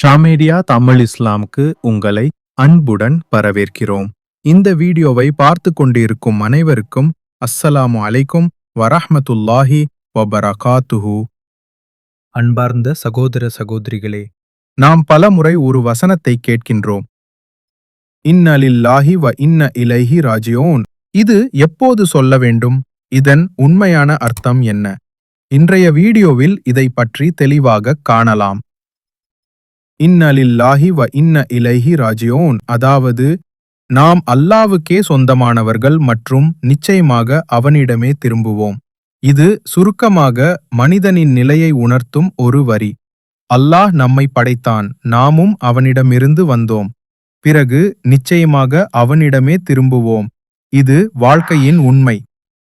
ஷாமேடியா தமிழ் இஸ்லாமுக்கு உங்களை அன்புடன் வரவேற்கிறோம். இந்த வீடியோவை பார்த்து கொண்டிருக்கும் அனைவருக்கும் அஸ்ஸலாமு அலைக்கும் வரஹ்மத்துல்லாஹி வபரகாத்துஹு. அன்பார்ந்த சகோதர சகோதரிகளே, நாம் பலமுறை ஒரு வசனத்தை கேட்கின்றோம். இன்ன லில்லாஹி வ இன்ன இலைஹி ராஜிஊன். இது எப்போது சொல்ல வேண்டும்? இதன் உண்மையான அர்த்தம் என்ன? இன்றைய வீடியோவில் இதை பற்றி தெளிவாக காணலாம். இன்ன லில்லாஹி வ இன்ன இலைஹி ராஜிஊன், அதாவது நாம் அல்லாவுக்கே சொந்தமானவர்கள் மற்றும் நிச்சயமாக அவனிடமே திரும்புவோம். இது சுருக்கமாக மனிதனின் நிலையை உணர்த்தும் ஒரு வரி. அல்லாஹ் நம்மை படைத்தான், நாமும் அவனிடமிருந்து வந்தோம். பிறகு நிச்சயமாக அவனிடமே திரும்புவோம். இது வாழ்க்கையின் உண்மை.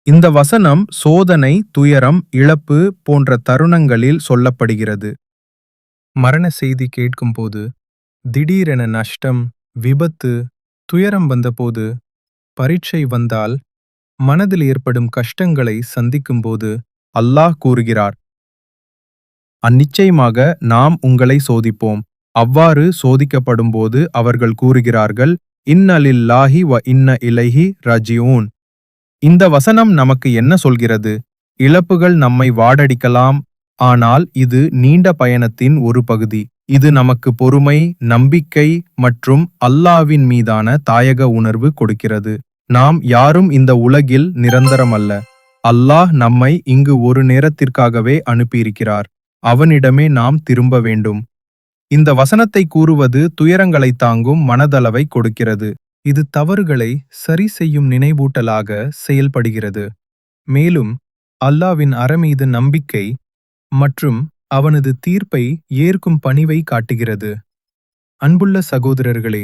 இந்த வசனம் சோதனை, துயரம், இழப்பு போன்ற தருணங்களில் சொல்லப்படுகிறது. மரண செய்தி கேட்கும்போது, திடீரென நஷ்டம், விபத்து, துயரம் வந்தபோது, பரீட்சை வந்தால், மனதில் ஏற்படும் கஷ்டங்களை சந்திக்கும்போது அல்லாஹ் கூறுகிறார், அந்நிச்சயமாக நாம் உங்களை சோதிப்போம். அவ்வாறு சோதிக்கப்படும்போது அவர்கள் கூறுகிறார்கள், இன்ன லில்லாஹி வ இன்ன இலைஹி ராஜிஊன். இந்த வசனம் நமக்கு என்ன சொல்கிறது? இழப்புகள் நம்மை வாடடிக்கலாம், ஆனால் இது நீண்ட பயணத்தின் ஒரு பகுதி. இது நமக்கு பொறுமை, நம்பிக்கை மற்றும் அல்லாஹ்வின் மீதான தாயக உணர்வு கொடுக்கிறது. நாம் யாரும் இந்த உலகில் நிரந்தரமல்ல. அல்லாஹ் நம்மை இங்கு ஒரு நேரத்திற்காகவே அனுப்பியிருக்கிறார். அவனிடமே நாம் திரும்ப வேண்டும். இந்த வசனத்தை கூறுவது துயரங்களை தாங்கும் மனதளவை கொடுக்கிறது. இது தவறுகளை சரி செய்யும் நினைவூட்டலாக செயல்படுகிறது. மேலும் அல்லாஹ்வின் அறமீது நம்பிக்கை மற்றும் அவனது தீர்ப்பை ஏற்கும் பணிவை காட்டுகிறது. அன்புள்ள சகோதரர்களே,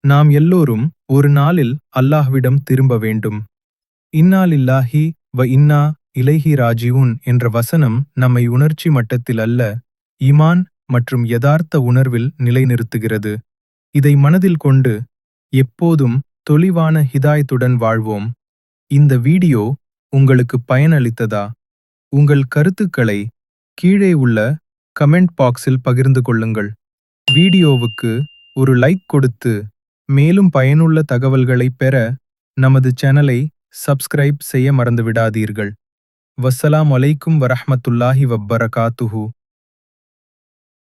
நாம் எல்லோரும் ஒரு நாளில் அல்லாஹ்விடம் திரும்ப வேண்டும். இன்னா லில்லாஹி வ இன்னா இலைஹி ராஜிஊன் என்ற வசனம் நம்மை உணர்ச்சி மட்டத்தில் அல்ல, ஈமான் மற்றும் யதார்த்த உணர்வில் நிலைநிறுத்துகிறது. இதை மனதில் கொண்டு எப்போதும் தெளிவான ஹிதாயத்துடன் வாழ்வோம். இந்த வீடியோ உங்களுக்கு பயனளித்ததா? உங்கள் கருத்துக்களை கீழே உள்ள கமெண்ட் பாக்ஸில் பகிர்ந்து கொள்ளுங்கள். வீடியோவுக்கு ஒரு லைக் கொடுத்து மேலும் பயனுள்ள தகவல்களை பெற நமது சேனலை சப்ஸ்கிரைப் செய்ய மறந்துவிடாதீர்கள். வஸ்ஸலாமு அலைக்கும் வரஹ்மத்துல்லாஹி வபரகாத்துஹு.